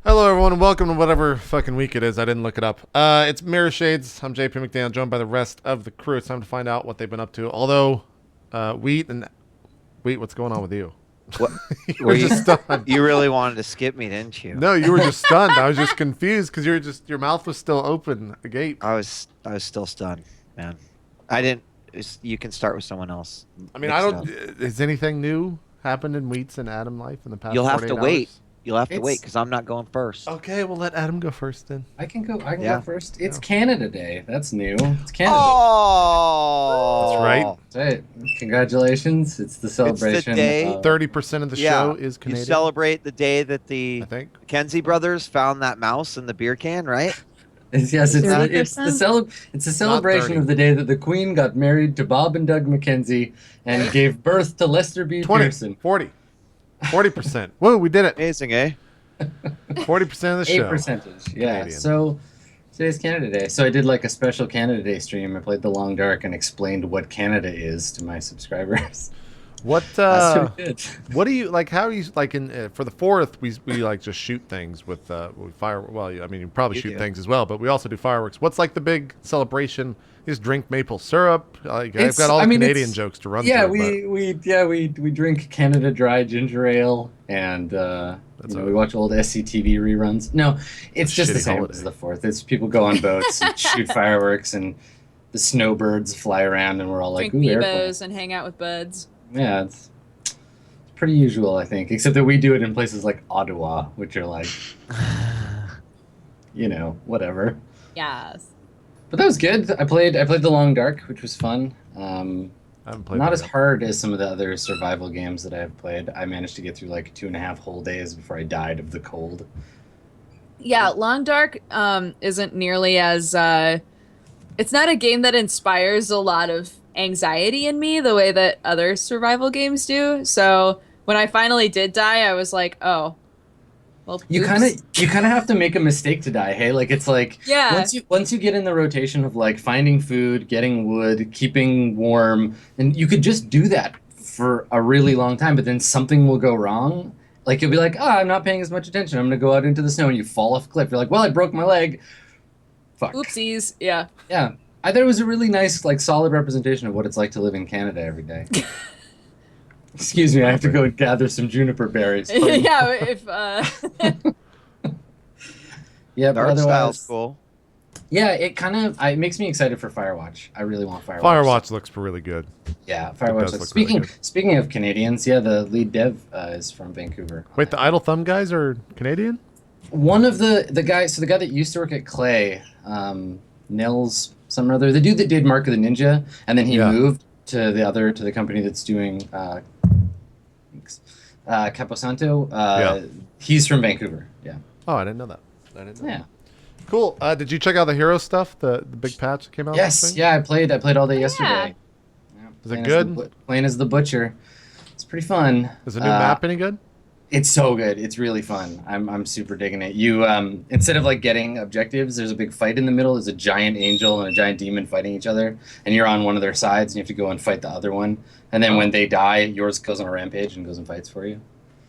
Hello, everyone, and welcome to whatever fucking week it is. I didn't look it up. It's Mirrorshades. I'm JP McDaniel, joined by the rest of the crew. It's time to find out what they've been up to. Although, Wheat, what's going on with you? What? You were just stunned. You really wanted to skip me, didn't you? No, you were just stunned. I was just confused because your mouth was still open, agape. I was still stunned, man. I didn't. You can start with someone else. I mean, I don't. Has anything new happened in Wheat's and Adam life in the past? You'll have 48 to hours? wait. You'll have to wait because I'm not going first. Okay, we'll let Adam go first then. I can go Yeah. first. It's Canada Day. That's new. It's Canada. Oh, That's right. That's right. Congratulations. It's the celebration. day. 30% of the show is You Canadian. celebrate the day that the I think. Mackenzie brothers found that mouse in the beer can, right? Yes, it's the 30%? it's a celebration 30. of the day that the Queen got married to Bob and Doug Mackenzie and gave birth to Lester B. 20, Pearson. 40%. Whoa, we did it. Amazing, eh? 40% of the show. 8%. Yeah. Canadian. So today's Canada Day. So I did like a special Canada Day stream. I played The Long Dark and explained what Canada is to my subscribers. What That's what I did. what do you like? How are you like in for the 4th? We like just shoot things with fire. Well, I mean, you probably You shoot do. things as well, but we also do fireworks. What's like the big celebration? You just drink maple syrup. Like, I've got all the Canadian jokes to run. Yeah, through, we drink Canada Dry ginger ale and we watch old SCTV reruns. No, it's just the shitty same holiday. as the 4th. It's people go on boats and shoot fireworks and the snowbirds fly around and we're all like, Drink ooh, airplanes. Bebos and hang out with buds. Yeah, it's pretty usual, I think, except that we do it in places like Ottawa, which are like, whatever. Yes. But that was good. I played The Long Dark, which was fun. I haven't played Not that as yet. hard as some of the other survival games that I've played. I managed to get through like 2.5 whole days before I died of the cold. Yeah, Long Dark isn't nearly as it's not a game that inspires a lot of anxiety in me the way that other survival games do. So when I finally did die, I was like, oh. Well, You oops. kind of have to make a mistake to die. Hey, like it's like Yeah. once you get in the rotation of like finding food, getting wood, keeping warm, and you could just do that for a really long time, but then something will go wrong. Like you'll be like, I'm not paying as much attention. I'm gonna go out into the snow, and you fall off a cliff. You're like, well, I broke my leg. Fuck. Oopsies. Yeah. Yeah, I thought it was a really nice, like, solid representation of what it's like to live in Canada every day. Excuse me, I have to go gather some juniper berries. Yeah, if Yeah, but Art style's otherwise, cool. yeah, it makes me excited for Firewatch. I really want Firewatch. Firewatch looks really good. Yeah, Firewatch. does Looks, look really speaking of Canadians, yeah, the lead dev is from Vancouver. Wait, the Idle Thumb guys are Canadian? One of the guys, so the guy that used to work at Clay, Nils something or other, the dude that did Mark of the Ninja, and then he Yeah. moved to the company that's doing Caposanto. Yeah. He's from Vancouver. Yeah. Oh, I didn't know that. I didn't know. Yeah. Cool. Did you check out the hero stuff? The big patch that came out? Yes. last week? Yeah. I played all day yesterday. Yeah, Is it playing as good? playing as the butcher. It's pretty fun. Is the new map any good? It's so good. It's really fun. I'm super digging it. You instead of like getting objectives, there's a big fight in the middle. There's a giant angel and a giant demon fighting each other, and you're on one of their sides, and you have to go and fight the other one. And then when they die, yours goes on a rampage and goes and fights for you.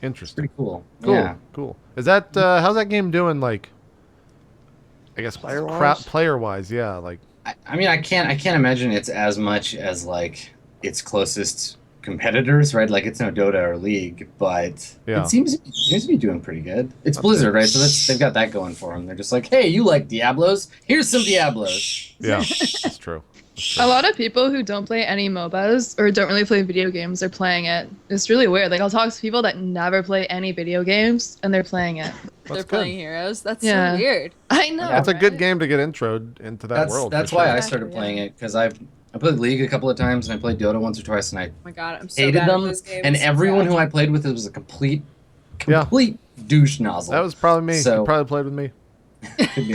Interesting. Pretty cool. Cool. Yeah. Cool. Is that how's that game doing? Like, I guess Player-wise? player-wise, yeah. Like, I mean, I can't imagine it's as much as like its closest competitors, right? Like it's no Dota or League, but Yeah. it seems to be doing pretty good. It's Blizzard, right? So they've got that going for them. They're just like, hey, you like Diablos? Here's some Diablos. yeah, that's true. Oh, A lot of people who don't play any MOBAs or don't really play video games are playing it. It's really weird. Like I'll talk to people that never play any video games and they're playing it. they're That's playing good. Heroes. That's Yeah. so weird. I know. It's a good right? game to get introed into that world. That's for why sure. I started playing it, because I played League a couple of times and I played Dota once or twice, and I Oh my god, I'm so hated bad at them. those games. And everyone Yeah. who I played with was a complete Yeah. douche nozzle. That was probably me. So- You probably played with me. Could be.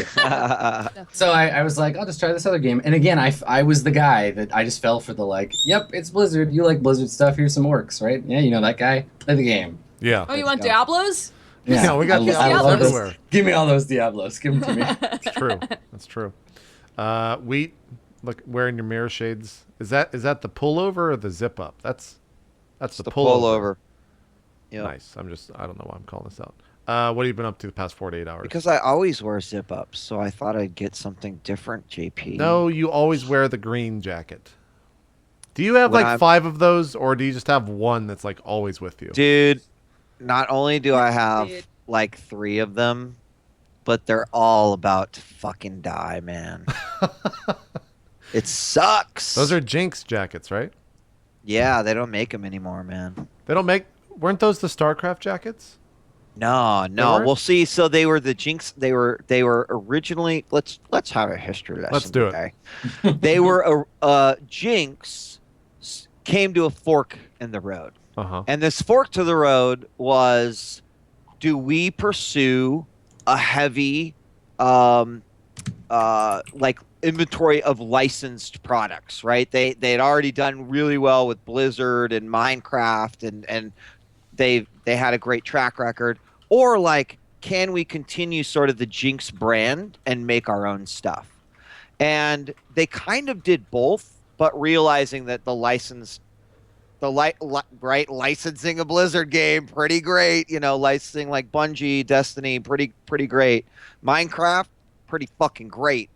So I was like, I'll just try this other game. And again, I was the guy that I just fell for the like, yep, it's Blizzard. You like Blizzard stuff. Here's some orcs, right? Yeah, you know that guy. Play the game. Yeah. Oh, you want Yeah. Diablos? Yeah, we got I Diablos love those. everywhere. Give me all those Diablos. Give them to me. That's true. That's true. Wheat, look, wearing your mirror shades. Is that the pullover or the zip up? That's the the pullover. pullover. Yep. Nice. I don't know why I'm calling this out. What have you been up to the past 48 hours? Because I always wear zip ups, so I thought I'd get something different, JP. No, you always wear the green jacket. Do you have When like I'm- 5 of those, or do you just have one that's like always with you? Dude, not only do I have Dude. like 3 of them, but they're all about to fucking die, man. It sucks. Those are Jinx jackets, right? Yeah, they don't make them anymore, man. They don't make. Weren't those the StarCraft jackets? No. weren't? We'll see. So they were the Jinx. They were originally. Let's have a history lesson. Let's do it. Okay? They were Jinx came to a fork in the road, and this fork to the road was: do we pursue a heavy, like inventory of licensed products? Right? They had already done really well with Blizzard and Minecraft, and they had a great track record. Or like, can we continue sort of the Jinx brand and make our own stuff? And they kind of did both, but realizing that licensing a Blizzard game, pretty great. You know, licensing like Bungie, Destiny, pretty great. Minecraft, pretty fucking great.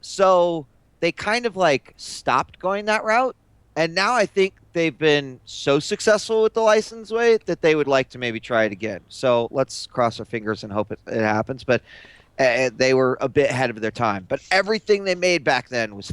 So they kind of like stopped going that route, and now I think they've been so successful with the license way that they would like to maybe try it again. So let's cross our fingers and hope it happens. But they were a bit ahead of their time. But everything they made back then was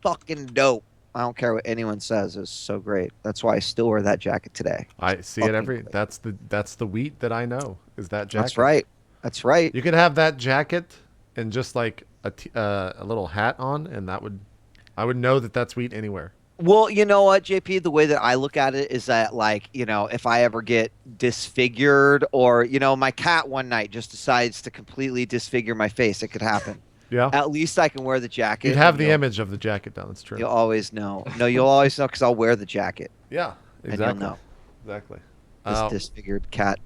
fucking dope. I don't care what anyone says. It was so great. That's why I still wear that jacket today. I see it every. That's the wheat that I know is that jacket. That's right. That's right. You could have that jacket and just like a little hat on, and I would know that that's wheat anywhere. Well, you know what, JP? The way that I look at it is that, like, you know, if I ever get disfigured, or, you know, my cat one night just decides to completely disfigure my face, it could happen. Yeah. At least I can wear the jacket. You'd have the image of the jacket down. That's true. You'll always know. No, you'll always know because I'll wear the jacket. Yeah, And exactly. you'll know. Exactly. This disfigured cat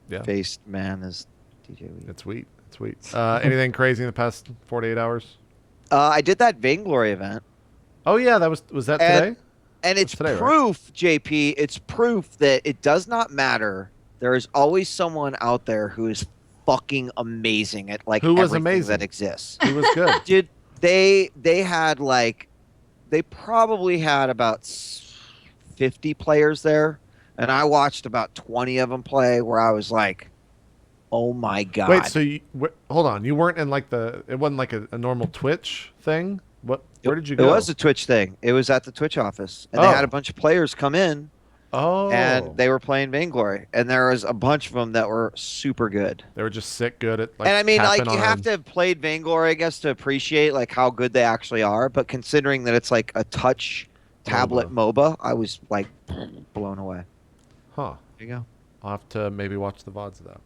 Yeah. faced man is djWHEAT. It's wheat. It's wheat. Anything crazy in the past 48 hours? I did that Vainglory event. Oh yeah, was that today? And it's today, right? proof, JP, it's proof that it does not matter. There is always someone out there who is fucking amazing at like Who was everything amazing? that exists. It was good. Dude, they had like, they probably had about 50 players there, and I watched about 20 of them play, where I was like, oh my god. Wait, so hold on. You weren't in like it wasn't like a normal Twitch thing? Where did you go? It was a Twitch thing. It was at the Twitch office, and they had a bunch of players come in. Oh. And they were playing Vainglory, and there was a bunch of them that were super good. They were just sick good at like. And I mean, like, tapping you on- have to have played Vainglory, I guess, to appreciate like how good they actually are. But considering that it's like a touch tablet MOBA, I was like blown away. Huh. There you go. I'll have to maybe watch the VODs of that.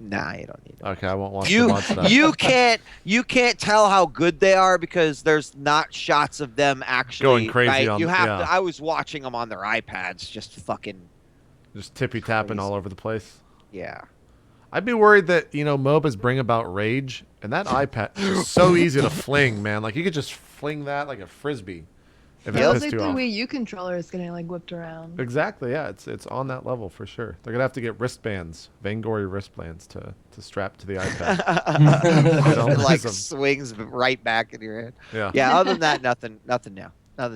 Nah, you don't need it. Okay, I won't watch the VODs of that. You can't tell how good they are because there's not shots of them actually Going crazy right? on- You have yeah. to. I was watching them on their iPads, just fucking Just tippy tapping Crazy. all over the place. yeah. I'd be worried that, you know, MOBAs bring about rage, and that iPad is so easy to fling, man. Like, you could just fling that like a frisbee if it Feels pissed like you the off. Wii U controller is getting like whipped around. Exactly, yeah. It's on that level for sure. They're gonna have to get wristbands, Vainglory wristbands to strap to the iPad. Don't It like lose 'em. swings right back in your head. Yeah. Yeah, other than that, nothing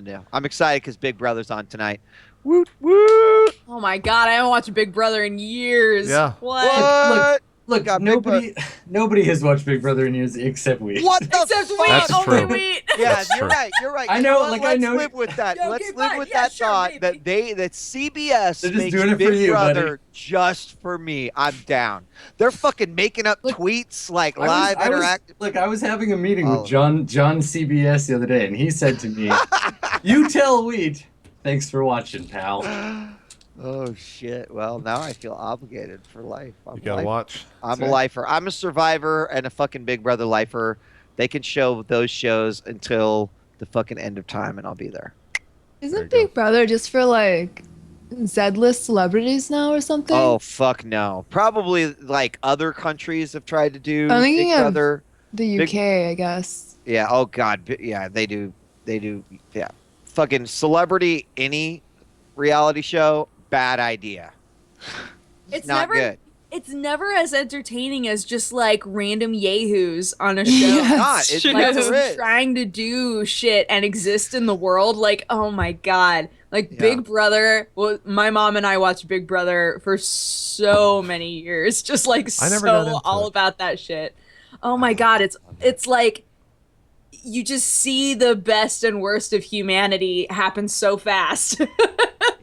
new. I'm excited because Big Brother's on tonight. Woot woot! Oh my god, I haven't watched Big Brother in years. Yeah. What? Look, Got Big nobody has watched Big Brother in years except we. What the Except fuck? wheat, That's only true. wheat. Yeah, That's you're true. right. You're right. I You know, what? like, I Let's know- live with that. Yeah, Let's okay, live fine. with Yeah, that sure, thought maybe. that CBS They're just makes doing it for Big you, buddy. Brother just for me. I'm down. They're fucking making up Look, tweets like I live was- interactive. Look, I was having a meeting Oh. with John CBS the other day, and he said to me, "You tell Wheat, thanks for watching, pal." Oh shit! Well, now I feel obligated for life. I'm You gotta life. watch. I'm That's a right. lifer. I'm a survivor and a fucking Big Brother lifer. They can show those shows until the fucking end of time, and I'll be there. There you Isn't go. Big Brother just for like Z-list celebrities now or something? Oh fuck no! Probably like other countries have tried to do I'm thinking Big of- Brother. the Big- UK, I guess. Yeah. Oh god. Yeah, they do. They do. Yeah. Fucking celebrity any reality show bad idea. It's not never good. It's never as entertaining as just like random yahoos on a show. It's true. Like never just is. trying to do shit and exist in the world. Like, oh my god. Like Yeah. Big Brother. Well, my mom and I watched Big Brother for so many years. Just like I never got so into all it. about that shit. Oh my god, it's like you just see the best and worst of humanity happen so fast.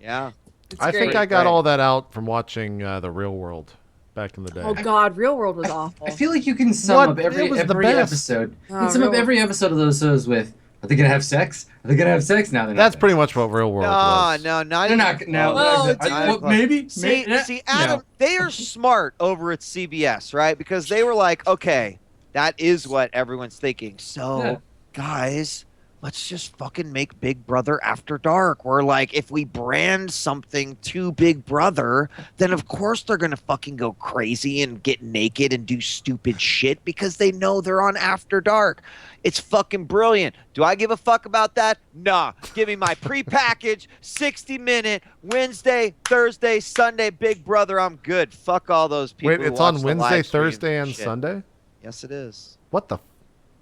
Yeah. It's I think great. I got Great. all that out from watching The Real World back in the day. Oh god, Real World was awful. I feel like you can sum What? up It every was the every best. episode. You Oh, can sum up Real every episode of those shows with, are they gonna have sex? Are they gonna have sex? Now they're not. That's pretty much what Real World was. No, not They're even not. No, Oh, I- dude. well, maybe. See, may- see, no. Adam, they are smart over at CBS, right? Because they were like, okay, that is what everyone's thinking. So, Yeah. guys, let's just fucking make Big Brother After Dark. Where, like, if we brand something to Big Brother, then of course they're going to fucking go crazy and get naked and do stupid shit because they know they're on After Dark. It's fucking brilliant. Do I give a fuck about that? Nah. Give me my prepackaged 60-minute Wednesday, Thursday, Sunday Big Brother. I'm good. Fuck all those people. Wait, who it's on watch the Wednesday, live streams Thursday, and shit. Sunday? Yes, it is. What the?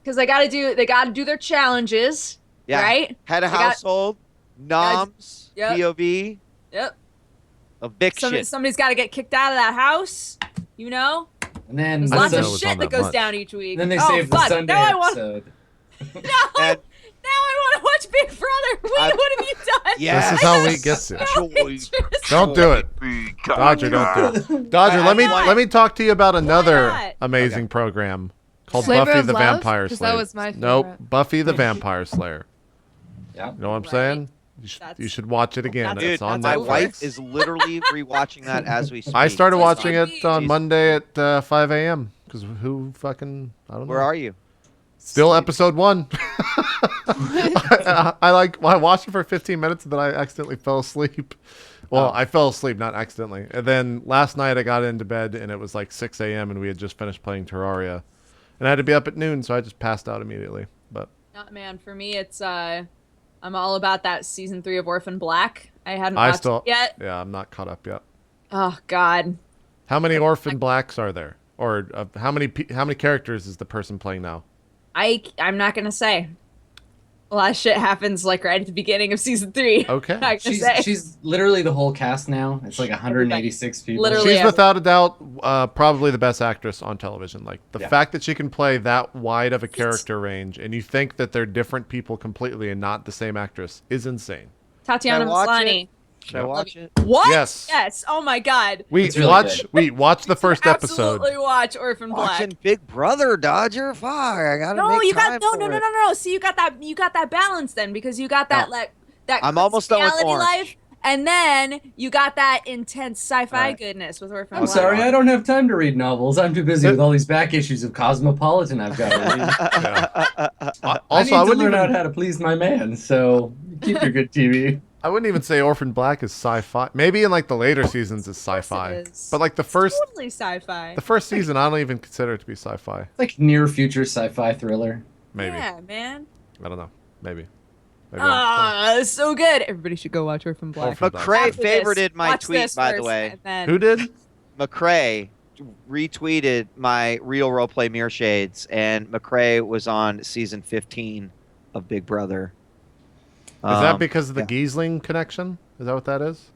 Because they gotta do their challenges. Yeah. Right? Head of They got- household, noms, Yep. POV, Yep. eviction. Somebody's gotta get kicked out of that house. You know? And then There's I lots didn't of know it was shit on that that goes much. down each week. then they oh, save the fuck. Sunday Now I want episode. And- to watch Big Brother. Wait, what have you done? Yes. This is how we get you. No interest. Don't do it. Dodger, don't do it. Dodger, let me talk to you about another not? amazing program called Flavor Buffy of the Love? Vampire 'Cause Slayer. that was my Nope, favorite. Buffy the Vampire Slayer. Yeah. You know what I'm Right. saying? You That's- should watch it again. That's- It's on Dude, my Netflix. wife is literally rewatching that as we speak. I started It's watching on it on TV. Monday at 5 a.m. Because who fucking, I don't know. Where are you? Still episode 1. I watched it for 15 minutes and then I accidentally fell asleep. Well, I fell asleep, not accidentally. And then last night I got into bed and it was like 6 a.m. and we had just finished playing Terraria. And I had to be up at noon, so I just passed out immediately. But Not man. For me, it's I'm all about that season 3 of Orphan Black. I hadn't watched it yet. Yeah, I'm not caught up yet. Oh God. How many Orphan Blacks are there? Or how many characters is the person playing now? I'm not gonna say. A lot of shit happens like right at the beginning of season 3. Okay. I'm not gonna say. She's literally the whole cast now. It's like 186 people. Literally. She's without a doubt probably the best actress on television. Like the Yeah. fact that she can play that wide of a character range and you think that they're different people completely and not the same actress is insane. Tatiana Should I watch Maslany. Should I watch it? What? Yes. Yes. Oh my God. It's really good. Watch the first episode. Absolutely watch Orphan Black. Watching Big Brother, Dodger. Fuck, I gotta No, make you time got no, for no, no, it. no, no. See, you got that balance then because you got that No. that I'm almost done with reality Orange. life, and then you got that intense sci-fi Alright. goodness with Orphan I'm Black. sorry, I don't have time to read novels. I'm too busy with all these back issues of Cosmopolitan I've got to read. I Also, need I to wouldn't learn out even how to please my man, so keep your good TV. I wouldn't even say Orphan Black is sci-fi. Maybe in like the later seasons is Of course sci-fi. it is. But like the It's first totally sci-fi. season I don't even consider it to be sci-fi. Like near future sci-fi thriller. Maybe. Yeah, man. I don't know. Maybe. Maybe I'm- Ah, so good. Everybody should go watch Orphan Black. Orphan Black. McCrae After this, favorited my watch tweet, this by the first, way. and then- Who did? McCrae retweeted my real roleplay Mirrorshades, and McCrae was on season 15 of Big Brother. Is that because of the yeah. Giesling connection? Is that what that is?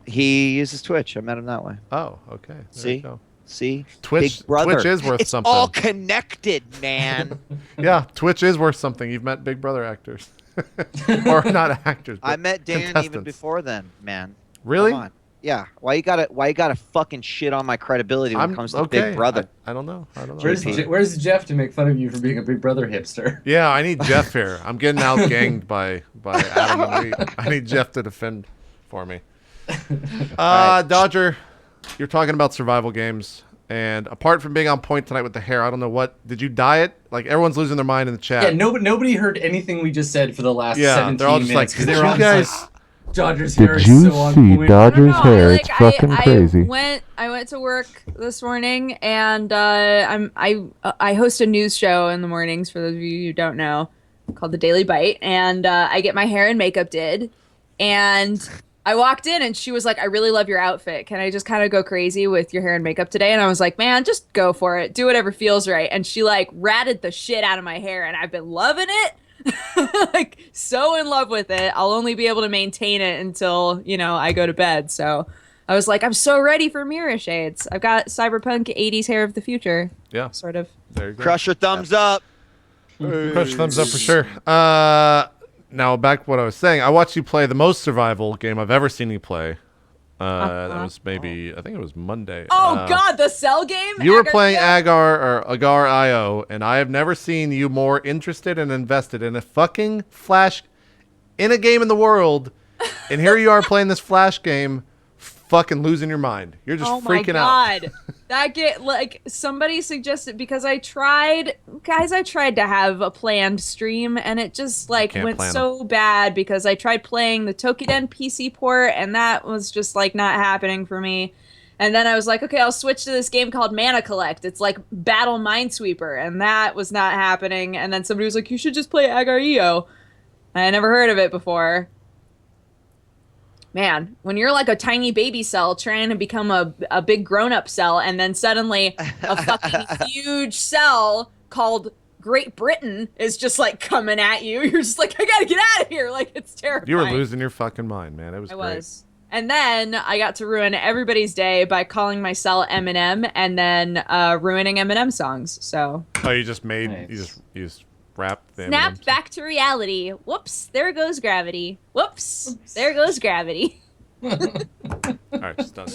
He uses Twitch. I met him that way. Oh, okay. There See? you go. See? Twitch, Big Brother. Twitch is worth it's something. all connected, man. Yeah, Twitch is worth something. You've met Big Brother actors. Or not actors. I but met Dan even contestants. before then, man. Really? Come on. Yeah. Why you gotta fucking shit on my credibility when it comes to Big Brother? I don't know. I don't know. Where's Jeff to make fun of you for being a Big Brother hipster? Yeah, I need Jeff here. I'm getting outganged by Adam and Reed. I need Jeff to defend for me. Dodger, you're talking about survival games, and apart from being on point tonight with the hair, I don't know what did you dye it? Like everyone's losing their mind in the chat. Yeah, nobody heard anything we just said for the last 17 they're all just minutes like, they "Did were you all guys?" just like, Dodger's hair Did is you so on see point. Dodger's I don't know, hair? like, It's fucking crazy. I went to work this morning, and I host a news show in the mornings for those of you who don't know, called The Daily Bite, and I get my hair and makeup did, and I walked in and she was like, I really love your outfit. Can I just kind of go crazy with your hair and makeup today? And I was like, man, just go for it. Do whatever feels right. And she like ratted the shit out of my hair and I've been loving it. Like so in love with it. I'll only be able to maintain it until, you know, I go to bed. So I was like, I'm so ready for Mirrorshades. I've got cyberpunk 80s hair of the future. Yeah. Sort of. There you go. Crush your thumbs up. Crush thumbs up for sure. Now back to what I was saying. I watched you play the most survival game I've ever seen you play. That was maybe, I think it was Monday. Oh God, the Cell game? You were Agar- playing Agar IO, and I have never seen you more interested and invested in a fucking Flash in a game in the world. And here you are playing this Flash game, fucking losing your mind. You're just freaking out. God. That get like somebody suggested because I tried to have a planned stream and it just like went so bad because I tried playing the Tokiden PC port and that was just like not happening for me. And then I was like, okay, I'll switch to this game called Mana Collect. It's like Battle Minesweeper, and that was not happening. And then somebody was like, you should just play Agar.io. I never heard of it before. Man, when you're like a tiny baby cell trying to become a big grown-up cell, and then suddenly a fucking huge cell called Great Britain is just like coming at you, you're just like, I gotta get out of here. Like, it's terrifying. You were losing your fucking mind, man. It was great. I was. And then I got to ruin everybody's day by calling my cell Eminem and then ruining Eminem songs. So. Oh, you just made, Nice. you just rapped the Snap Eminem back to reality. Whoops, there goes gravity. Whoops, there goes gravity. All right, just done.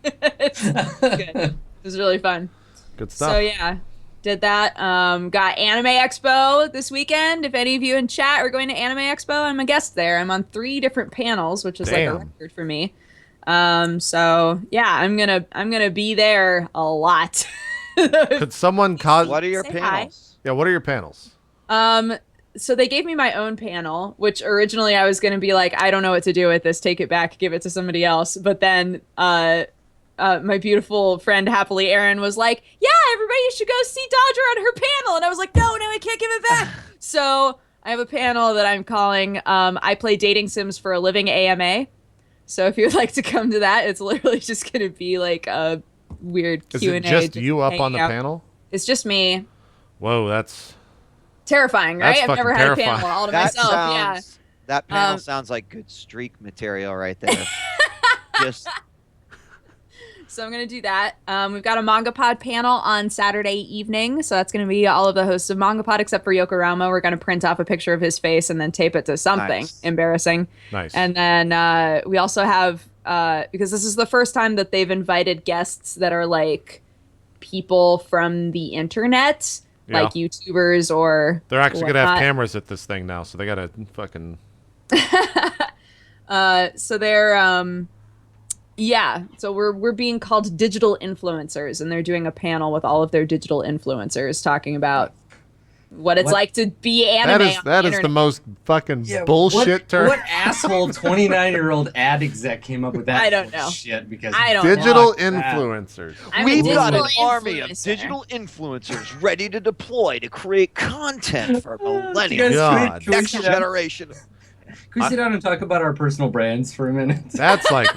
It's good. It was really fun. Good stuff. So yeah, did that. Got Anime Expo this weekend. If any of you in chat are going to Anime Expo, I'm a guest there. I'm on 3 different panels, which is like a record for me. So yeah, I'm gonna be there a lot. Could someone cause? What are your Say panels? Yeah, what are your panels? So they gave me my own panel, which originally I was going to be like, I don't know what to do with this. Take it back, give it to somebody else. But then my beautiful friend Happily Aaron was like, yeah, everybody should go see Dodger on her panel. And I was like, no, I can't give it back. So I have a panel that I'm calling I Play Dating Sims for a Living AMA. So if you would like to come to that, it's literally just going to be like a weird Q&A. Is it just you up on the panel? It's just me. Whoa, that's terrifying, right? That's I've never fucking had a terrifying. panel all to myself. Yeah. That panel sounds like good streak material right there. Just So I'm going to do that. We've got a Manga Pod panel on Saturday evening. So that's going to be all of the hosts of Manga Pod except for Yokorama. We're going to print off a picture of his face and then tape it to something embarrassing. nice. And then we also have, because this is the first time that they've invited guests that are like people from the internet, like YouTubers or They're actually going to have whatnot. cameras at this thing now, so they got to fucking... So they're so we're being called digital influencers, and they're doing a panel with all of their digital influencers talking about what it's like to be anime. That is the most fucking bullshit term. What asshole 29-year-old ad exec came up with that? I don't know. Shit, because I don't digital Fuck that. influencers. we've got an digital army of influencer. digital influencers ready to deploy to create content for You millennials. guys, God. can we Next sit down- generation. Can we sit down and talk about our personal brands for a minute? That's rough.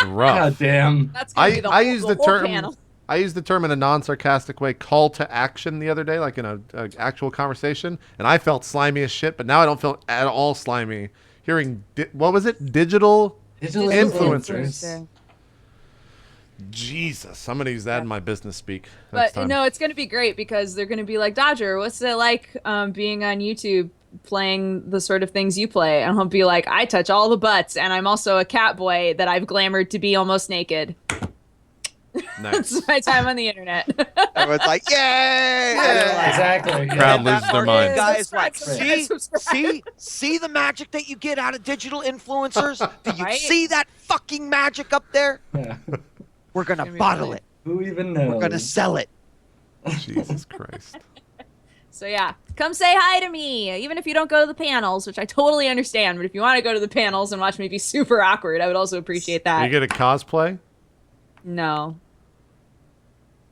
God damn. That's gonna be the I whole, use the the whole term panel. I used the term in a non-sarcastic way, call to action, the other day, like in a actual conversation, and I felt slimy as shit, but now I don't feel at all slimy hearing what was it? Digital influencers. Jesus, I'm gonna use that in my business speak next But time. no, it's gonna be great because they're gonna be like, Dodger, what's it like being on YouTube playing the sort of things you play? And I'll be like, I touch all the butts, and I'm also a cat boy that I've glamored to be almost naked. Nice. That's my time on the internet. Everyone's like, yay! Exactly. Crowd And that loses their marketing mind. guy is like, Subscribe. see the magic that you get out of digital influencers? Do you Right? see that fucking magic up there? Yeah. We're gonna be bottle funny. it. Who even knows? We're gonna sell it. Jesus Christ. So yeah, come say hi to me, even if you don't go to the panels, which I totally understand. But if you want to go to the panels and watch me be super awkward, I would also appreciate that. You get a cosplay? No,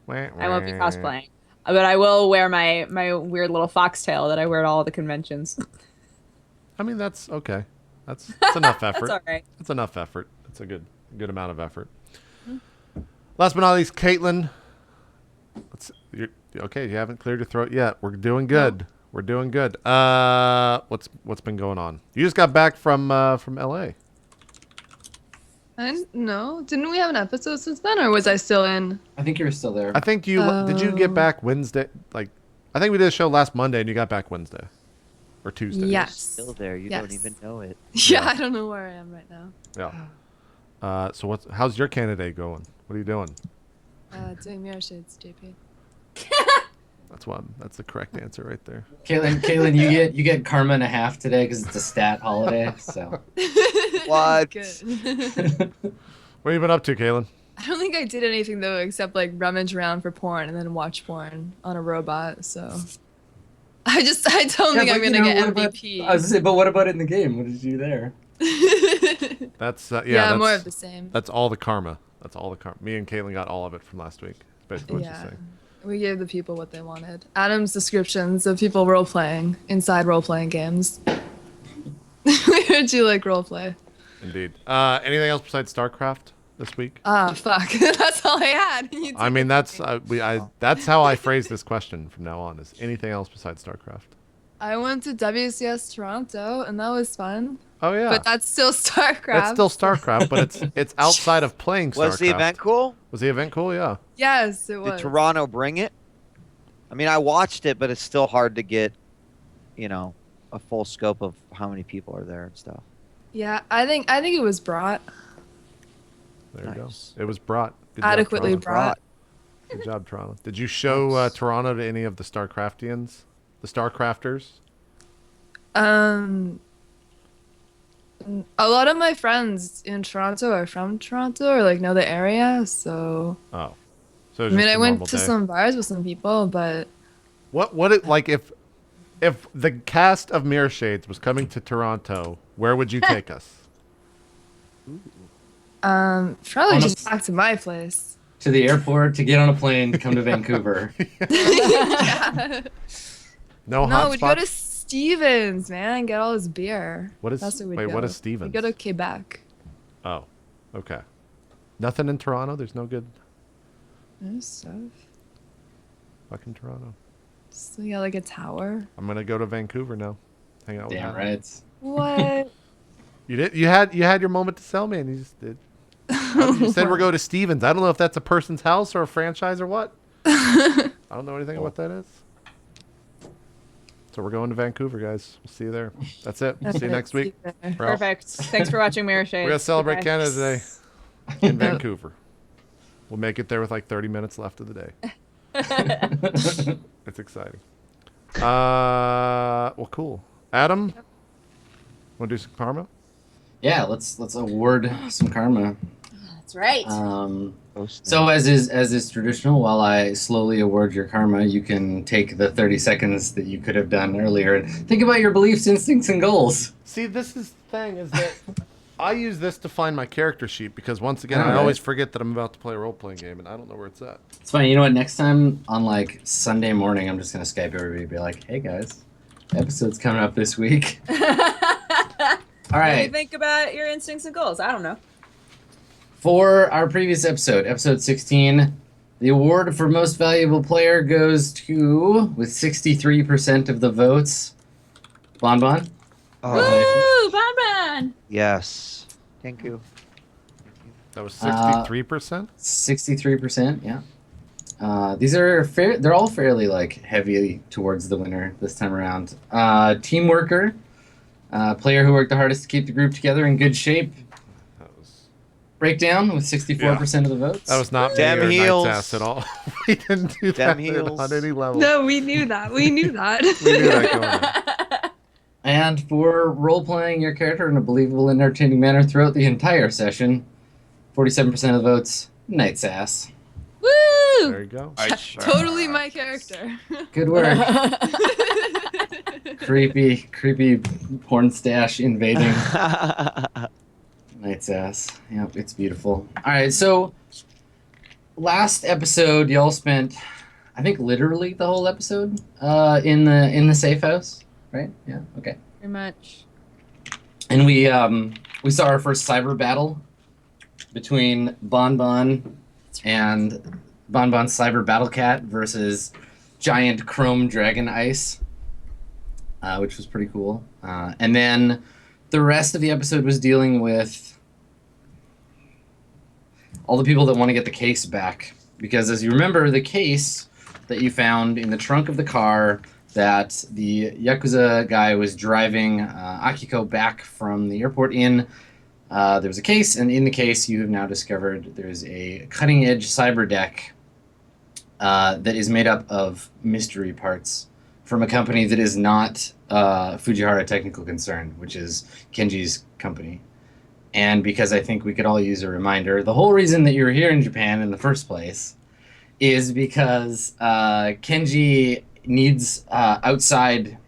I I won't be cosplaying, but I will wear my weird little foxtail that I wear at all the conventions. I mean, that's okay. That's enough effort. That's all right. That's enough effort. That's a good amount of effort. Last but not least, Caitlyn. Okay, you haven't cleared your throat yet. We're doing good. No. We're doing good. What's been going on? You just got back from LA. No, didn't we have an episode since then, or was I still in? I think you were still there. I think you did. You get back Wednesday? Like, I think we did a show last Monday, and you got back Wednesday or Tuesday. Yes, you're still there. You don't even know it. Yeah, I don't know where I am right now. Yeah. So how's your candidate going? What are you doing? Doing Mirrorshades, JP. That's the correct answer right there. Caitlyn, you get karma and a half today because it's a stat holiday. So. What? What have you been up to, Caitlyn? I don't think I did anything though, except like rummage around for porn and then watch porn on a robot. So I don't think I'm gonna get MVP. I was gonna say, but what about in the game? What did you do there? That's that's more of the same. That's all the karma. That's all the karma. Me and Caitlyn got all of it from last week. Basically what you're saying. We gave the people what they wanted. Adam's descriptions of people role-playing inside role-playing games. We heard you like role-play. Indeed. Anything else besides StarCraft this week? Fuck. That's all I had. I mean, that's that's how I phrase this question from now on. Is anything else besides StarCraft? I went to WCS Toronto, and that was fun. Oh yeah. But that's still StarCraft. That's still StarCraft, but it's outside of playing StarCraft. Was the event cool? Was the event cool? Yeah. Yes, it was. Did Toronto bring it? I mean, I watched it, but it's still hard to get, a full scope of how many people are there and stuff. Yeah, I think it was brought. There you go. It was brought. Good adequately job, brought. Good job, Toronto. Did you show Toronto to any of the StarCraftians, the StarCrafters? A lot of my friends in Toronto are from Toronto or like know the area, so. Oh, so I mean, I went to some bars with some people, but. What it like if the cast of Mirrorshades was coming to Toronto, where would you take us? Probably just back to my place. To the airport, to get on a plane, to come to Vancouver. Yeah. No, we'd go to Stevens, man, and get all his beer. What is? That's where we'd wait, go. what is Stevens? We go to Quebec. Oh, okay. Nothing in Toronto. There's no good. There's stuff. Fucking Toronto. So you got like a tower. I'm gonna go to Vancouver now. Hang out with Damn Adam. right. What? You did. You had your moment to sell me, and you just did. You said we're going to Stevens. I don't know if that's a person's house or a franchise or what. I don't know anything about what that is. So we're going to Vancouver, guys. We'll see you there. That's it. See you next week. Perfect. Thanks for watching Mirrorshades. We're gonna celebrate Canada today in Vancouver. We'll make it there with like 30 minutes left of the day. It's exciting. Well, cool. Adam, want to do some karma? Yeah, let's award some karma. That's right. So as is traditional, while I slowly award your karma, you can take the 30 seconds that you could have done earlier and think about your beliefs, instincts, and goals. See, this is the thing is that I use this to find my character sheet because once again, I always forget that I'm about to play a role-playing game and I don't know where it's at. It's fine. You know what? Next time on like Sunday morning, I'm just gonna Skype everybody and be like, "Hey guys, the episode's coming up this week." All right. What do you think about your instincts and goals? I don't know. For our previous episode 16, the award for most valuable player goes to, with 63% of the votes, Bonbon. Woo! Bonbon! Yes. Thank you. That was 63%? 63%, yeah. These are fair. They're all fairly like heavy towards the winner this time around. Team worker, player who worked the hardest to keep the group together in good shape. Breakdown with 64% of the votes. That was not Damn me or heels. Knight's ass at all. We didn't do Damn that heels. on any level. No, we knew that. We knew that. We knew that going on. And for role-playing your character in a believable and entertaining manner throughout the entire session, 47% of the votes, Knight's ass. Woo! There you go. Totally my character. Good work. creepy porn stash invading Knight's ass. Yep, it's beautiful. All right, so last episode, y'all spent, I think, literally the whole episode in the safe house, right? Yeah. Okay. Pretty much. And we saw our first cyber battle between Bonbon and Bonbon's Cyber Battle Cat versus Giant Chrome Dragon Ice, which was pretty cool. And then the rest of the episode was dealing with all the people that want to get the case back. Because as you remember, the case that you found in the trunk of the car that the Yakuza guy was driving Akiko back from the airport in, there was a case, and in the case you have now discovered there's a cutting-edge cyber deck that is made up of mystery parts from a company that is not Fujihara Technical Concern, which is Kenji's company. And because I think we could all use a reminder, the whole reason that you're here in Japan in the first place is because Kenji needs outside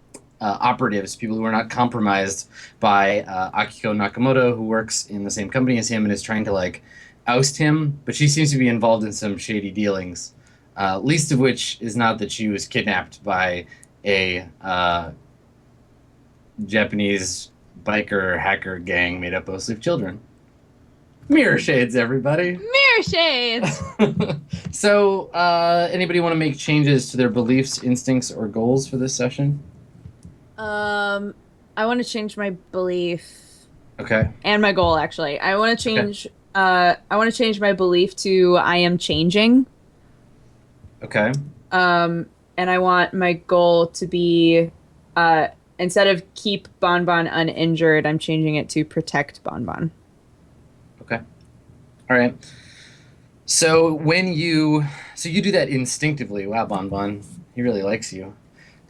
operatives, people who are not compromised by Akiko Nakamoto, who works in the same company as him and is trying to like oust him, but she seems to be involved in some shady dealings, least of which is not that she was kidnapped by a Japanese biker hacker gang made up mostly of children. Mirrorshades, everybody. Mirrorshades. So, anybody want to make changes to their beliefs, instincts, or goals for this session? I want to change my belief Okay. and my goal. Actually, I want to change. I want to change my belief to I am changing. Okay. And I want my goal to be, instead of keep Bonbon uninjured, I'm changing it to protect Bonbon. Okay. All right. So you do that instinctively. Wow, Bonbon, he really likes you.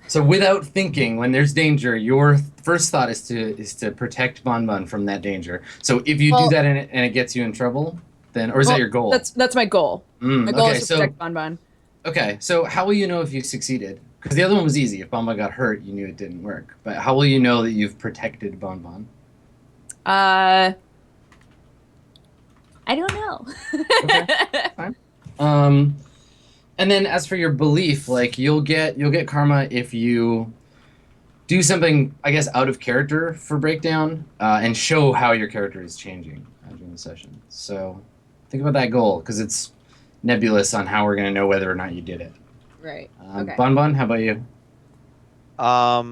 So without thinking, when there's danger, your first thought is to protect Bonbon from that danger. So if you do that and it gets you in trouble, then, or is that your goal? That's my goal. My goal okay, is to protect Bonbon. Okay, so how will you know if you succeeded? Because the other one was easy. If Bonbon got hurt, you knew it didn't work. But how will you know that you've protected Bonbon? I don't know. Okay, fine. And then as for your belief, like you'll get karma if you do something, I guess, out of character for Breakdown, and show how your character is changing during the session. So think about that goal, because it's nebulous on how we're going to know whether or not you did it. Right. Okay. Bonbon, how about you? I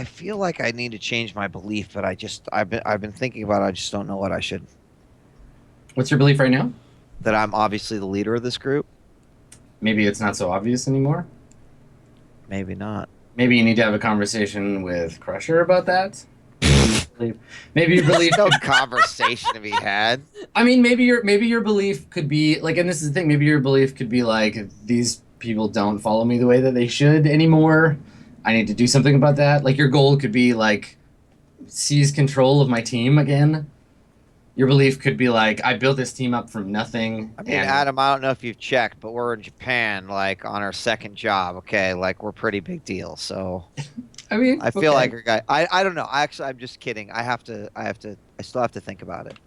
feel like I need to change my belief, but I've been thinking about it. I just don't know what I should. What's your belief right now? That I'm obviously the leader of this group. Maybe it's not so obvious anymore. Maybe not. Maybe you need to have a conversation with Crusher about that. Maybe your belief. No conversation to be had. I mean, maybe your belief could be like, and this is the thing. Maybe your belief could be like, these people don't follow me the way that they should anymore. I need to do something about that. Like your goal could be like, seize control of my team again. Your belief could be like, I built this team up from nothing. I mean, Adam, I don't know if you've checked, but we're in Japan, like on our second job. Okay, like we're pretty big deal. So, I mean, I feel like a guy. I don't know. Actually, I'm just kidding. I still have to think about it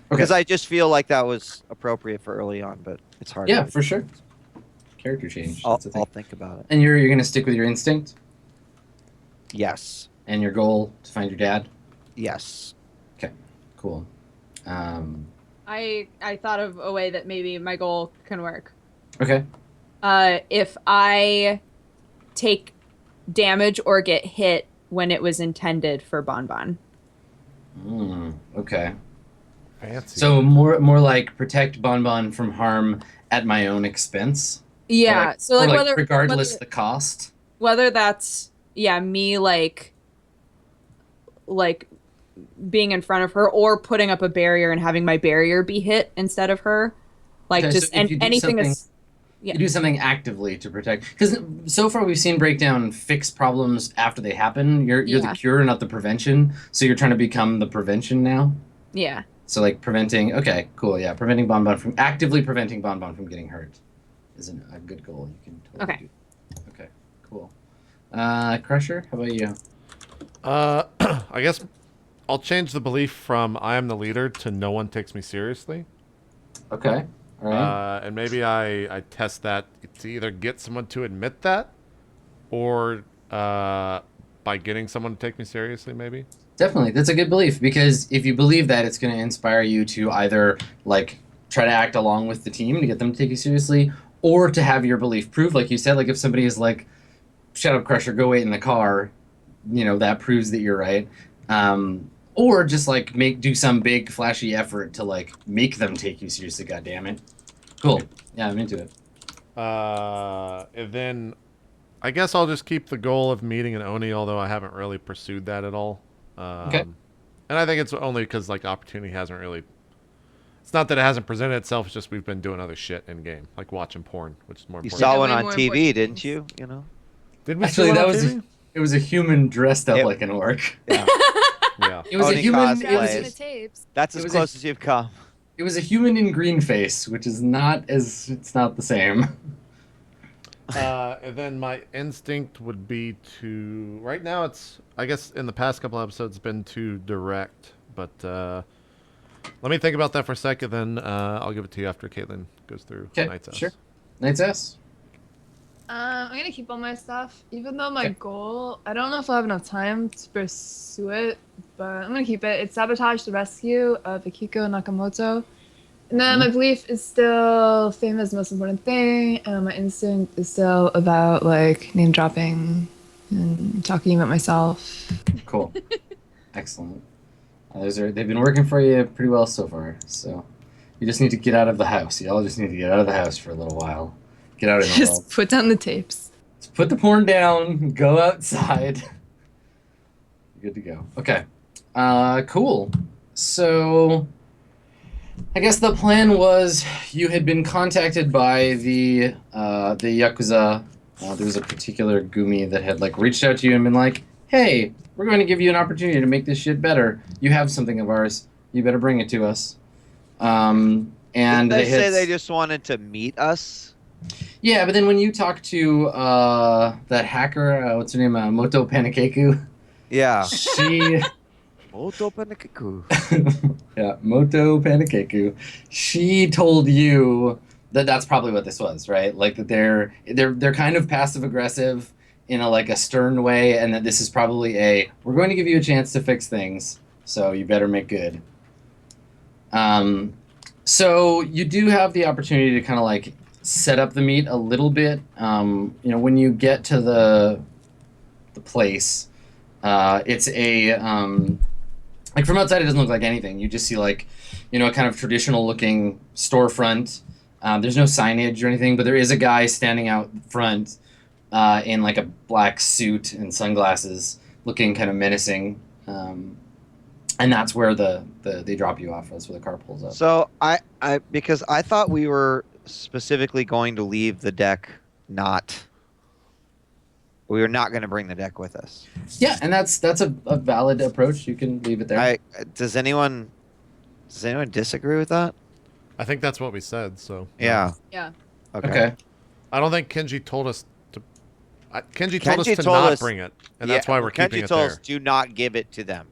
because I just feel like that was appropriate for early on, but it's hard. Yeah, for sure. Character change. I'll think about it. And you're gonna stick with your instinct. Yes. And your goal to find your dad. Yes. Okay. Cool. I thought of a way that maybe my goal can work. Okay. If I take damage or get hit when it was intended for Bonbon. Okay. Fancy. So more like protect Bonbon from harm at my own expense. Yeah. So like whether regardless the cost. Whether that's me like being in front of her or putting up a barrier and having my barrier be hit instead of her, like okay, just so anything is. You do something actively to protect, because so far we've seen Breakdown fix problems after they happen. You're the cure, not the prevention. So you're trying to become the prevention now. Yeah. So like preventing. Okay, cool. Yeah, actively preventing Bonbon from getting hurt is a good goal. You can totally do. Okay, cool. Crusher, how about you? I guess I'll change the belief from I am the leader to no one takes me seriously. Okay. All right. And maybe I test that to either get someone to admit that or by getting someone to take me seriously, maybe. Definitely, that's a good belief, because if you believe that, it's going to inspire you to either like try to act along with the team to get them to take you seriously, or to have your belief proved. Like you said, like if somebody is like, "Shut up, Crusher, go wait in the car," that proves that you're right. Or just like do some big flashy effort to like make them take you seriously. God damn it! Cool. Yeah, I'm into it. And then I guess I'll just keep the goal of meeting an Oni, although I haven't really pursued that at all. Okay. And I think it's only because like opportunity hasn't really. It's not that it hasn't presented itself. It's just we've been doing other shit in game, like watching porn, which is more You important. saw Yeah, one way on more TV, important didn't things. you? Did we Actually, see one that on was TV? it was a human dressed up It- like an orc. Yeah. Yeah. It was a Oni human. cosplays. It was In the tapes. That's It as was close as you've come. a human in green face, which is not as it's not the same. And then my instinct would be to. Right now, it's. I guess in the past couple episodes, it's been too direct. But let me think about that for a second. Then I'll give it to you after Caitlyn goes through Okay, Knight's S. sure. Knight's S. I'm gonna keep all my stuff, even though my Okay. goal, I don't know if I'll have enough time to pursue it, but I'm gonna keep it. It's sabotage the rescue of Akiko Nakamoto. And then my belief is still fame is the most important thing, and my instinct is still about like name dropping and talking about myself. Cool. Excellent. They've been working for you pretty well so far. So you just need to get out of the house. Y'all just need to get out of the house for a little while. Get out in the world. Just put down the tapes. Just put the porn down. Go outside. Good to go. Okay. Cool. So I guess the plan was you had been contacted by the Yakuza. There was a particular Gumi that had like reached out to you and been like, "Hey, we're going to give you an opportunity to make this shit better. You have something of ours. You better bring it to us." And Didn't they say had- they just wanted to meet us? Yeah, but then when you talk to that hacker, what's her name, Moto Panakeku, Yeah. she. Moto Panakeku. Yeah, Moto Panakeku. She told you that that's probably what this was, right? Like that they're kind of passive aggressive in a stern way, and that this is probably we're going to give you a chance to fix things, so you better make good. So you do have the opportunity to kind of like set up the meet a little bit. When you get to the place, it's like from outside, it doesn't look like anything. You just see a kind of traditional looking storefront. There's no signage or anything, but there is a guy standing out front in like a black suit and sunglasses, looking kind of menacing. And that's where they drop you off. That's where the car pulls up. So because I thought we were specifically going to leave the deck we were not going to bring the deck with us. Yeah, and that's a valid approach. You can leave it there. Does anyone disagree with that? I think that's what we said. So Yeah. Yeah. Okay. I don't think Kenji told us to. Kenji told us Kenji to told not us- bring it, and that's why we're keeping Kenji it told there. us do not give it to them.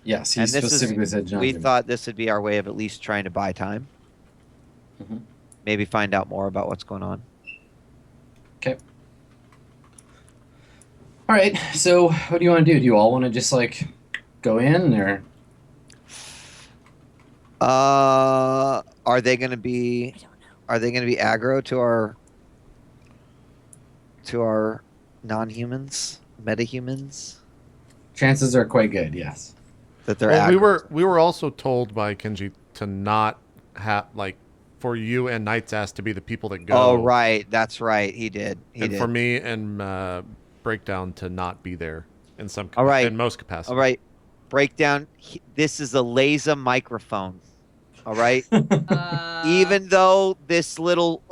Yes, he And this specifically said John. We thought this would be our way of at least trying to buy time. Mhm. Maybe find out more about what's going on. Okay. All right. So, what do you want to do? Do you all want to just like go in, or Are they going to be? Are they going to be aggro to our non-humans, metahumans? chances are quite good? Yes. That they're Well, aggro. we were also told by Kenji to not have for you and Knight's Ass to be the people that go. Oh right, that's right. He did. He and did. for me and Breakdown to not be there in some. All right. In most capacities. All right, breakdown. This is a laser microphone. All right. Even though this little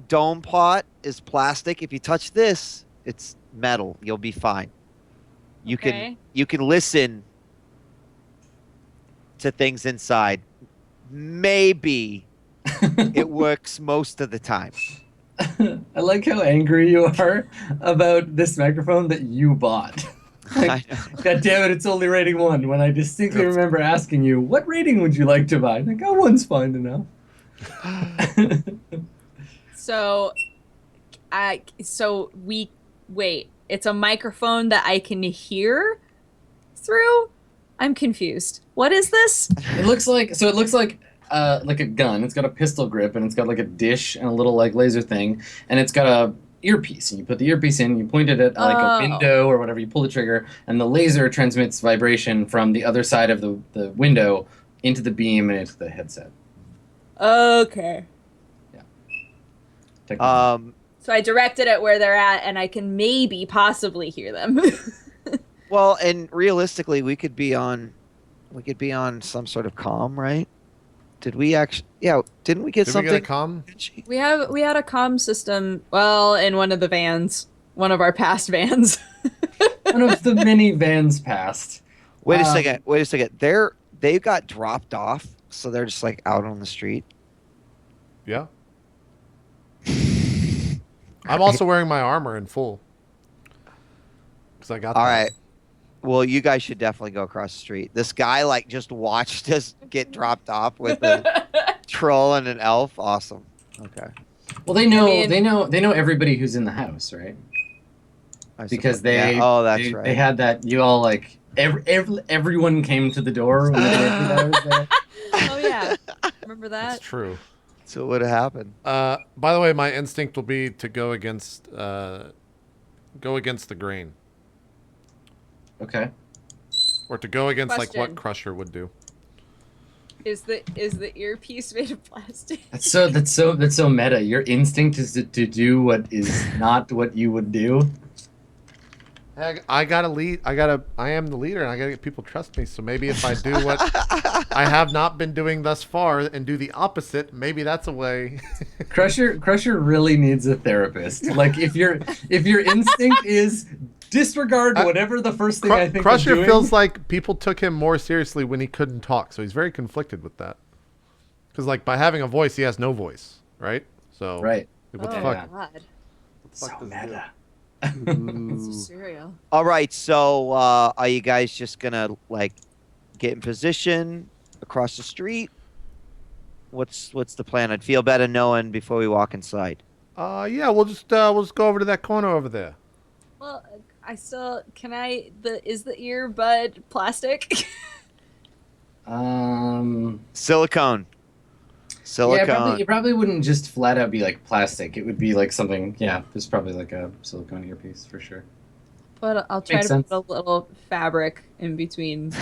dome pot is plastic, if you touch this, it's metal. You'll be fine. You Okay. can listen to things inside. Maybe it works most of the time. I like how angry you are about this microphone that you bought. I know. God damn it, it's only rating 1. When I distinctly remember asking you, what rating would you like to buy? Like, oh, 1's fine enough. So, wait. It's a microphone that I can hear through. I'm confused. What is this? It looks like a gun. It's got a pistol grip, and it's got like a dish and a little like laser thing, and it's got a earpiece. And you put the earpiece in, you point it at like a window or whatever. You pull the trigger, and the laser transmits vibration from the other side of the window into the beam and into the headset. Okay. Yeah. So I direct it at where they're at, and I can maybe possibly hear them. Well, and realistically, we could be on some sort of comm, right? Did we actually? Yeah, didn't we get Did something? we get a comm? we had a comm system. Well, in one of the vans, one of our past vans. One of the many vans passed. Wait a second. They got dropped off, so they're just like out on the street. Yeah. I'm also wearing my armor in full. Because I got All that. right. Well, you guys should definitely go across the street. This guy like just watched us get dropped off with a troll and an elf. Awesome. Okay. Well, they know everybody who's in the house, right? Because they right. They had that. You all like everyone came to the door when I was there. Oh yeah, remember that? That's true. So what happened? By the way, my instinct will be to go against the grain. Okay. Or to go against like Question. what Crusher would do. Is the earpiece made of plastic? That's so meta. Your instinct is to do what is not what you would do. I gotta lead. I am the leader, and I gotta get people to trust me. So maybe if I do what I have not been doing thus far and do the opposite, maybe that's a way. Crusher really needs a therapist. Like if your instinct is disregard whatever the first thing I think Crusher of doing. feels like people took him more seriously when he couldn't talk, so he's very conflicted with that. Because like by having a voice, he has no voice, right? So Right. What the Oh, fuck? God. So meta. It's just surreal. All right. So are you guys just gonna like get in position across the street? What's the plan? I'd feel better knowing before we walk inside. Yeah, we'll just go over to that corner over there. Well, is the earbud plastic? Silicone. Yeah, you probably wouldn't just flat out be like plastic. It would be like something. Yeah, there's probably like a silicone earpiece for sure. But I'll try Makes to sense. put a little fabric in between.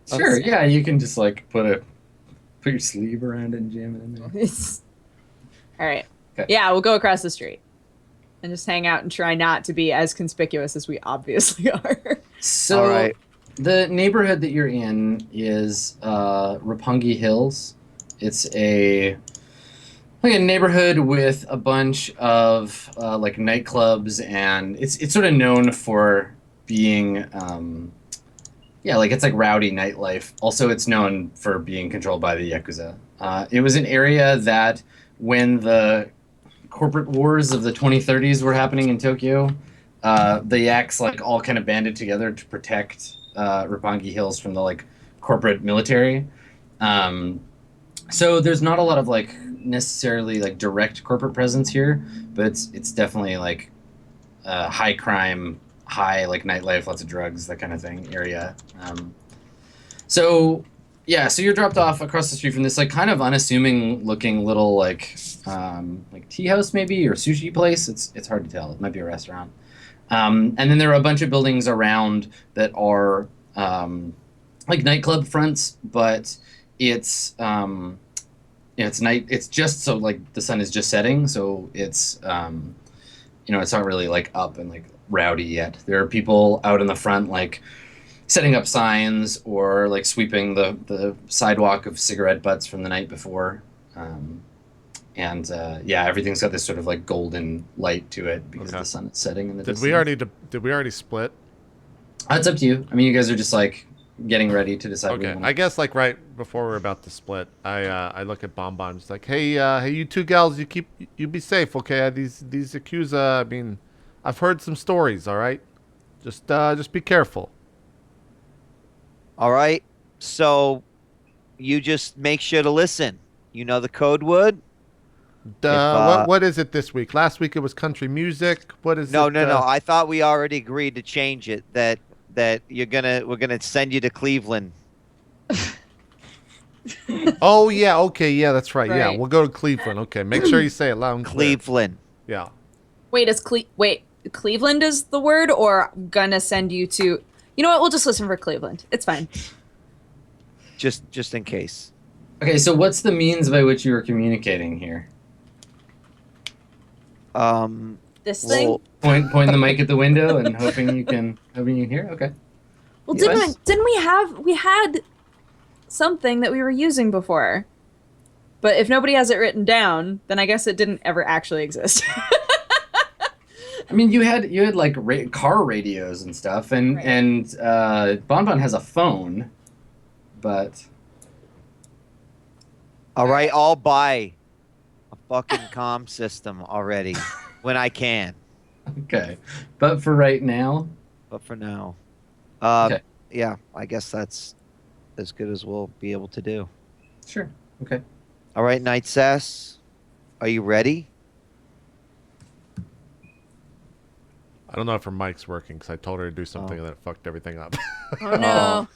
Sure. Yeah, you can just like put your sleeve around it and jam it in there. All right. Okay. Yeah, we'll go across the street and just hang out and try not to be as conspicuous as we obviously are. So All right. the neighborhood that you're in is Roppongi Hills. It's a neighborhood with a bunch of like nightclubs, and it's sort of known for being it's like rowdy nightlife. Also, it's known for being controlled by the Yakuza. It was an area that when the corporate wars of the 2030s were happening in Tokyo, the Yaks like all kind of banded together to protect Roppongi Hills from the like corporate military. So there's not a lot of like necessarily like direct corporate presence here, but it's definitely like high crime, high like nightlife, lots of drugs, that kind of thing area. So you're dropped off across the street from this like kind of unassuming looking little like tea house maybe or sushi place. It's hard to tell. It might be a restaurant. And then there are a bunch of buildings around that are like nightclub fronts, but it's night. It's just so like the sun is just setting, so it's it's not really like up and like rowdy yet. There are people out in the front like setting up signs or like sweeping the sidewalk of cigarette butts from the night before, everything's got this sort of like golden light to it because the sun is setting in the distance. Did we already split? It's up to you. I mean, you guys are just like getting ready to decide. Okay, I guess like right before we're about to split, I look at Bonbon, just like, hey, you two gals, you be safe, okay? These Yakuza, I mean, I've heard some stories, all right? Just be careful. All right. So you just make sure to listen. You know the code word? What is it this week? Last week it was country music. What is No. it? I thought we already agreed to change it. That that we're gonna send you to Cleveland. Oh yeah, okay, yeah, that's right. Yeah, Right. we'll go to Cleveland. Okay, make sure you say it loud and clear. Cleveland. Yeah. Wait, Cleveland is the word, or gonna send you to? You know what? We'll just listen for Cleveland. It's fine. Just in case. Okay, so what's the means by which you are communicating here? This thing. Well, Point the mic at the window and hoping you hear. Okay. Well, Yes. didn't we had something that we were using before? But if nobody has it written down, then I guess it didn't ever actually exist. I mean, you had like car radios and stuff, and Right. and Bonbon has a phone, but all right, I'll buy a fucking comm system already when I can. okay. But for right now, But for now, Okay. yeah, I guess that's as good as we'll be able to do. sure. Okay. All right, Night Sass, are you ready? I don't know if her mic's working because I told her to do something and then it fucked everything up. Oh no.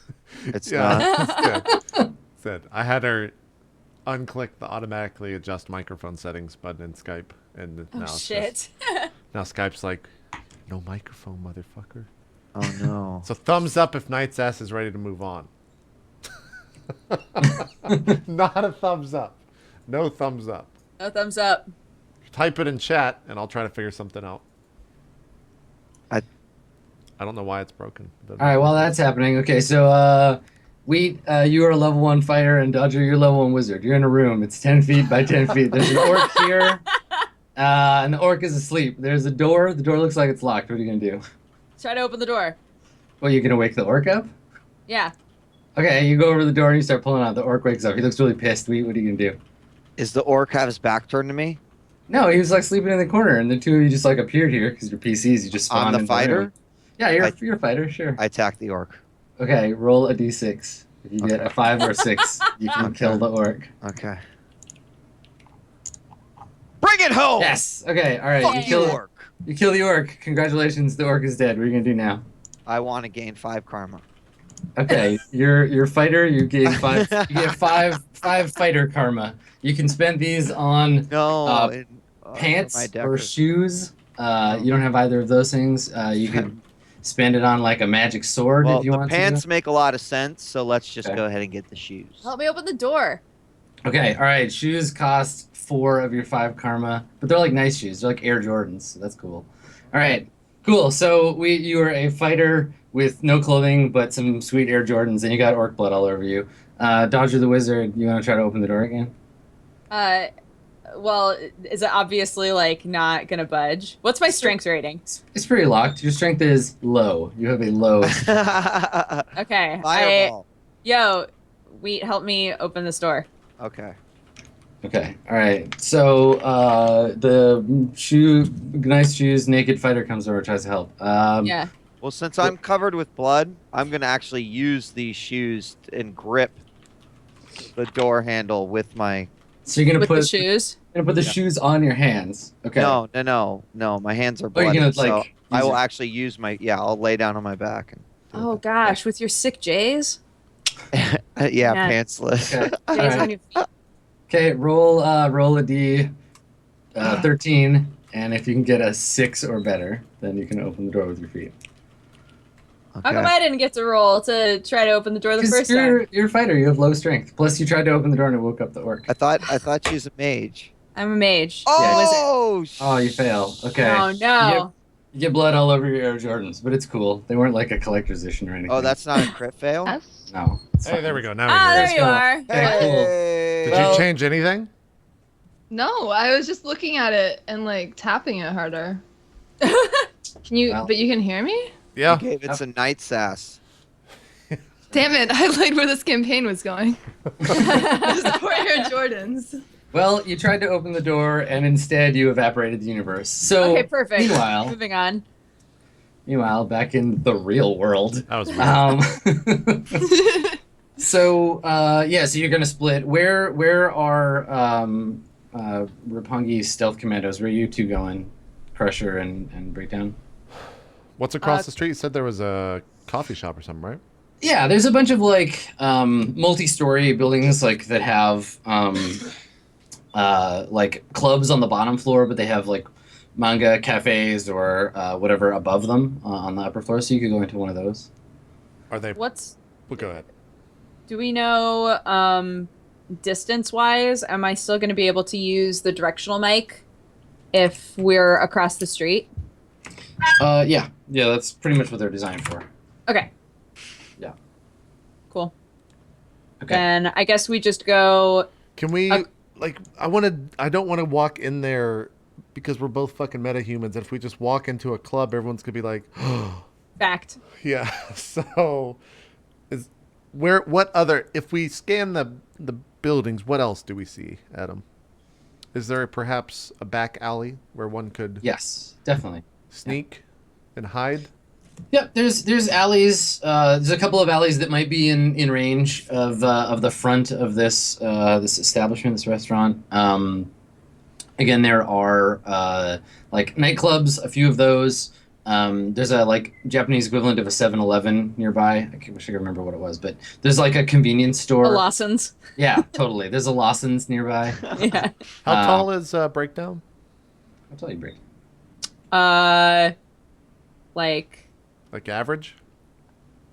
It's Yeah, not. it's good. It's good. I had her unclick the automatically adjust microphone settings button in Skype, and now Oh it's shit. now Skype's like, no microphone, motherfucker. Oh no. So thumbs up if Night's Ass is ready to move on. Not a thumbs up. No thumbs up. No thumbs up. Type it in chat, and I'll try to figure something out. I don't know why it's broken. All right. Well, that's happening. Okay. So, you are a level 1 fighter, and Dodger, you're a level 1 wizard. You're in a room. It's 10 feet by 10 feet. There's an orc here, and the orc is asleep. There's a door. The door looks like it's locked. What are you gonna do? Try to open the door. Well, you're gonna wake the orc up? Yeah. Okay. You go over to the door and you start pulling out. The orc wakes up. He looks really pissed. What are you gonna do? Is the orc have his back turned to me? No, he was like sleeping in the corner, and the two of you just like appeared here because you're PCs. You just spawned On the into fighter? room. Yeah, you're a fighter, sure. I attack the orc. Okay, roll a d6. If you get a 5 or a 6, you can Okay. kill the orc. Okay. Bring it home! Yes. Okay. All right. Fuck You you, kill orc. You kill the orc. Congratulations. The orc is dead. What are you gonna do now? I want to gain 5 karma. Okay. You're a fighter. You get 5. You get five fighter karma. You can spend these on No. pants my or decker. shoes. You don't have either of those things. You can spend it on like a magic sword Well, if you the want pants to. make a lot of sense, so let's just Okay. go ahead and get the shoes. Help me open the door. Okay. All right. Shoes cost 4 of your 5 karma, but they're like nice shoes. They're like Air Jordans, so that's cool. All right. Cool. So you are a fighter with no clothing but some sweet Air Jordans, and you got orc blood all over you. Dodger the wizard, you want to try to open the door again? Well, is it obviously like not gonna budge? What's my strength rating? It's pretty locked. Your strength is low. You have a low. Okay. Fireball. Wheat, help me open this door. Okay. Okay. All right. So the nice shoes, naked fighter comes over, tries to help. Yeah. Well, since I'm covered with blood, I'm going to actually use these shoes and grip the door handle with my... So you're gonna With put the shoes. You're gonna put the shoes on your hands. Okay. No. My hands are Oh, you're bloody, gonna, so like, I use will your- actually use my... Yeah, I'll lay down on my back. Oh gosh, with your sick J's. Yeah, Yeah. pantsless. Okay. All J's on right. your feet. Okay. Roll a d 13, and if you can get a 6 or better, then you can open the door with your feet. How come I didn't get to roll to try to open the door the Because first time? you're a fighter, you have low strength. Plus, you tried to open the door and it woke up the orc. I thought she was a mage. I'm a mage. Oh, Oh, you fail. Okay. Oh no. You get blood all over your Air Jordans, but it's cool. They weren't like a collector's edition or anything. Oh, that's not a crit fail? Yes. No. it's Hey, fine. there we go. Now Ah, we there hear you it. are. Okay, cool. Hey. Did Well- you change anything? No, I was just looking at it and like tapping it harder. Can you? Well- But you can hear me? Yeah. Okay, it's a night sass. Damn it! I liked where this campaign was going. Just for Air Jordans. Well, you tried to open the door, and instead you evaporated the universe. So, Okay, perfect. Meanwhile, Moving on. back in the real world. That was weird. So you're gonna split. Where are Rapungi's stealth commandos? Where are you two going? Crusher and Breakdown. What's across Uh, the street? You said there was a coffee shop or something, right? Yeah, there's a bunch of like multi-story buildings like that have like clubs on the bottom floor, but they have like manga cafes or whatever above them on the upper floor. So you could go into one of those. Are they? What's? Well, go ahead. Do we know distance-wise? Am I still going to be able to use the directional mic if we're across the street? Yeah, that's pretty much what they're designed for. Okay. Yeah. Cool. Okay. Then I guess we just go. Can we like? I don't want to walk in there because we're both fucking metahumans. And if we just walk into a club, everyone's gonna be like, Fact. yeah. So, what other? If we scan the buildings, what else do we see, Adam? Is there perhaps a back alley where one could Yes, definitely sneak and hide? Yep. There's alleys. There's a couple of alleys that might be in range of the front of this this establishment, this restaurant. Again, there are like nightclubs, a few of those. There's a like Japanese equivalent of a 7-Eleven nearby. I wish I could remember what it was, but there's like a convenience store. A Lawson's. Yeah, totally. There's a Lawson's nearby. Yeah. How tall is Breakdown? I'll tell you, Break. Like average?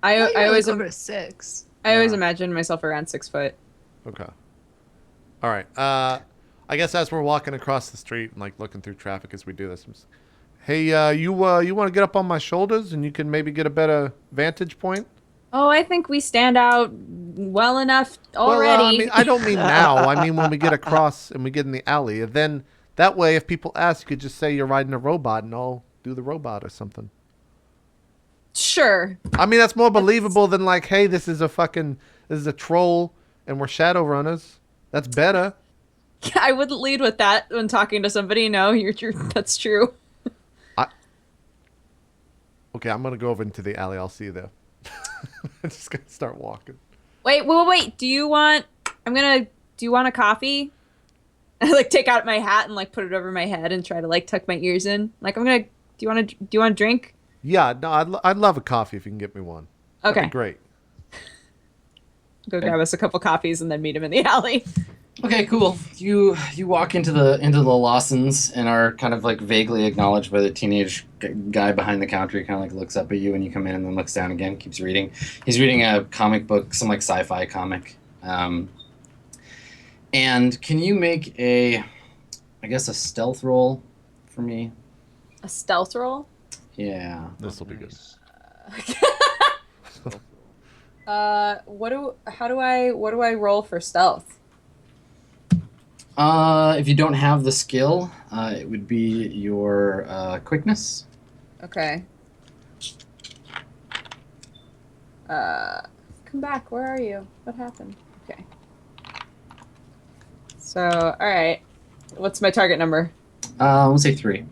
I always over 6. I always imagine myself around 6 foot. Okay. All right. I guess as we're walking across the street and like looking through traffic as we do this, I'm just, hey, you want to get up on my shoulders and you can maybe get a better vantage point? Oh, I think we stand out well enough already. Well, I mean, I don't mean now. I mean when we get across and we get in the alley. And then that way, if people ask, you could just say you're riding a robot and I'll do the robot or something. Sure. I mean, that's more believable than like, hey, this is a troll and we're Shadowrunners. That's better. I wouldn't lead with that when talking to somebody. No, that's true. Okay, I'm going to go over into the alley. I'll see you there. I'm just going to start walking. Wait. Do you want a coffee? I like take out my hat and like put it over my head and try to like tuck my ears in. Like do you want a drink? Yeah, no, I'd love a coffee if you can get me one. Okay. That'd be great. Go grab us a couple coffees and then meet him in the alley. Okay, cool. You walk into the Lawsons and are kind of like vaguely acknowledged by the teenage guy behind the counter. He kind of like looks up at you when you come in and then looks down again, keeps reading. He's reading a comic book, some like sci-fi comic. And can you make a stealth roll for me? A stealth roll? Yeah. This will be good. What do I roll for stealth? If you don't have the skill, it would be your quickness. Okay. Come back. Where are you? What happened? Okay. So, all right. What's my target number? Let's say 3.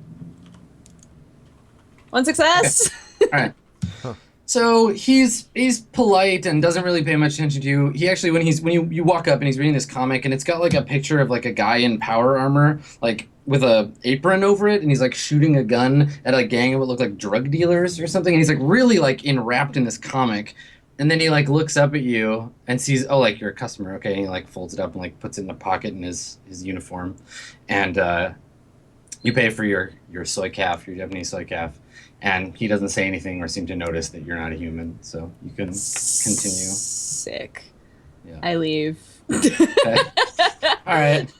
1 success. Okay. All right. So he's polite and doesn't really pay much attention to you. He actually, when you walk up and he's reading this comic and it's got like a picture of like a guy in power armor, like with a apron over it, and he's like shooting a gun at a gang of what look like drug dealers or something. And he's like really like enwrapped in this comic, and then he like looks up at you and sees, oh, like you're a customer, okay? And he like folds it up and like puts it in a pocket in his uniform, and you pay for your soy calf, your Japanese soy calf. And he doesn't say anything or seem to notice that you're not a human, so you can continue. Sick. Yeah. I leave. Okay. All right.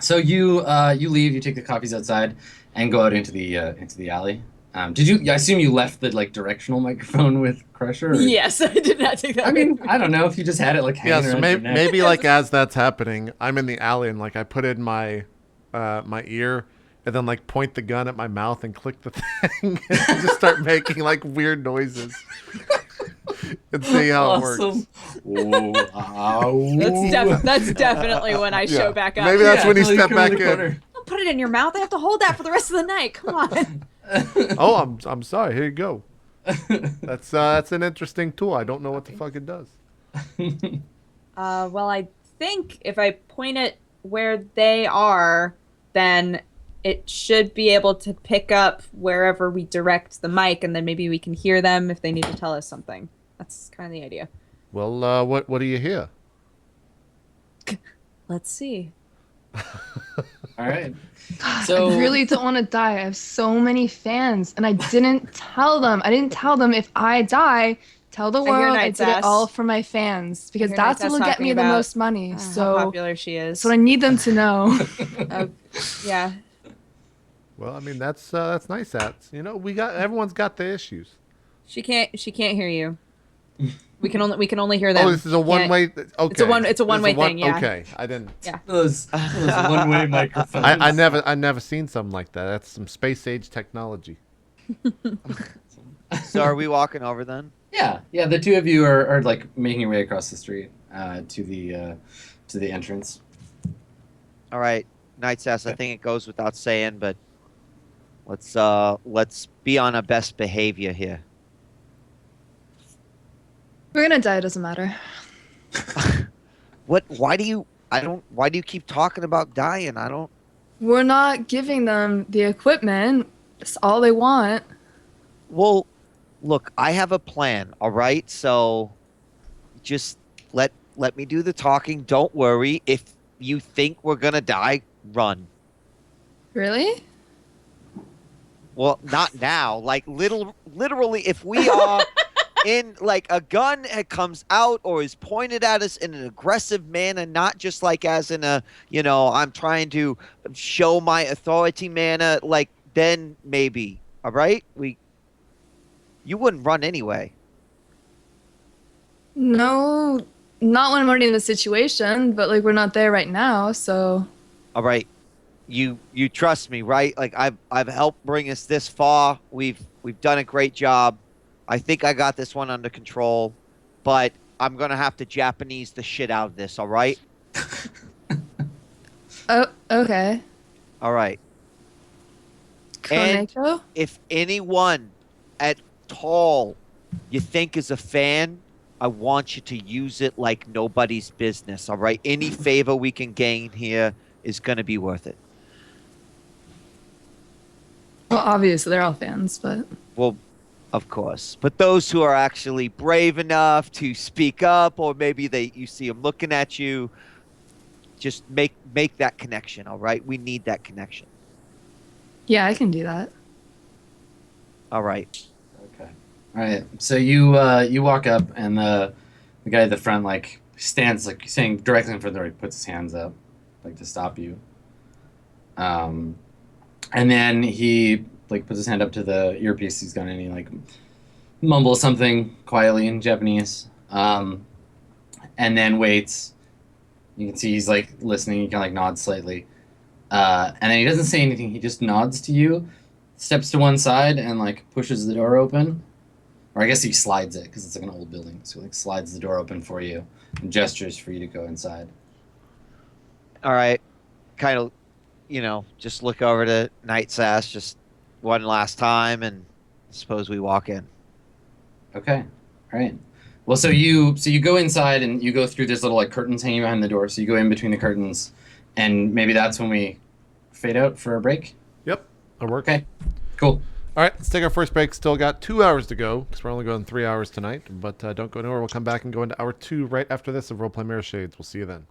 So you leave. You take the coffees outside and go out into the alley. Did you? I assume you left the like directional microphone with Crusher. Or? Yes, I did not take that. I mean, I don't know if you just had it like hanging Yeah, so around your neck. maybe like as that's happening, I'm in the alley and like I put in my my ear. And then like point the gun at my mouth and click the thing and just start making like weird noises and see how it works. That's definitely when I show back up. Maybe that's when you until step come back the in. corner. Don't put it in your mouth. I have to hold that for the rest of the night. Come on. Oh, I'm sorry. Here you go. That's an interesting tool. I don't know what the fuck it does. Well, I think if I point it where they are, then it should be able to pick up wherever we direct the mic, and then maybe we can hear them if they need to tell us something. That's kind of the idea. Well, what do you hear? Let's see. All right. God, So- I really don't want to die. I have so many fans, and I didn't tell them. I didn't tell them if I die, tell the hear world I Night's did it ass. all for my fans because hear that's Night's what will ass get me talking the about, most money. How So popular she is. that's what I need them to know. Yeah. Well, I mean that's nice. Everyone's got their issues. She can't hear you. We can only hear them. Oh, this is a one-way. Okay, It's a one-way thing. Yeah. Okay, I didn't. Yeah. Those one-way microphones. I never seen something like that. That's some space age technology. So are we walking over then? Yeah. The two of you are like making your way across the street to the entrance. All right, Night's Ass. I think it goes without saying, but let's be on our best behavior here. We're gonna die. It doesn't matter. What? Why do you keep talking about dying? I don't. We're not giving them the equipment. That's all they want. Well, look, I have a plan. All right, so just let me do the talking. Don't worry. If you think we're gonna die, run. Really? Well, not now. Like literally, if we are in like a gun comes out or is pointed at us in an aggressive manner, not just like as in a I'm trying to show my authority manner. Like then maybe. All right, you wouldn't run anyway. No, not when I'm already in the situation. But like we're not there right now, so. All right, you trust me, right? Like I've helped bring us this far. We've done a great job. I think I got this one under control, but I'm gonna have to Japanese the shit out of this. All right. Oh, okay. All right. And Koneko? if anyone at all you think is a fan, I want you to use it like nobody's business. All right. Any favor we can gain here is gonna be worth it. Well, obviously they're all fans, but. Well, of course. But those who are actually brave enough to speak up, or maybe you see them looking at you, just make that connection, all right? We need that connection. Yeah, I can do that. All right. Okay. All right. So you walk up, and the guy at the front like stands like saying directly in front of the door. He puts his hands up like to stop you. And then he like puts his hand up to the earpiece he's got, and he like mumbles something quietly in Japanese. And then waits. You can see he's like listening. He kind of like nods slightly. And then he doesn't say anything. He just nods to you, steps to one side, and like pushes the door open. Or I guess he slides it because it's like an old building. So he like slides the door open for you and gestures for you to go inside. All right. Kind of, just look over to Night's Ass just one last time, and suppose we walk in. Okay. All right. Well, so you go inside and you go through this little like curtains hanging behind the door. So you go in between the curtains, and maybe that's when we fade out for a break. Yep, that works. Okay. Cool. All right, let's take our first break. Still got 2 hours to go because we're only going 3 hours tonight. But don't go nowhere. We'll come back and go into hour 2 right after this of RollPlay Mirrorshades. We'll see you then.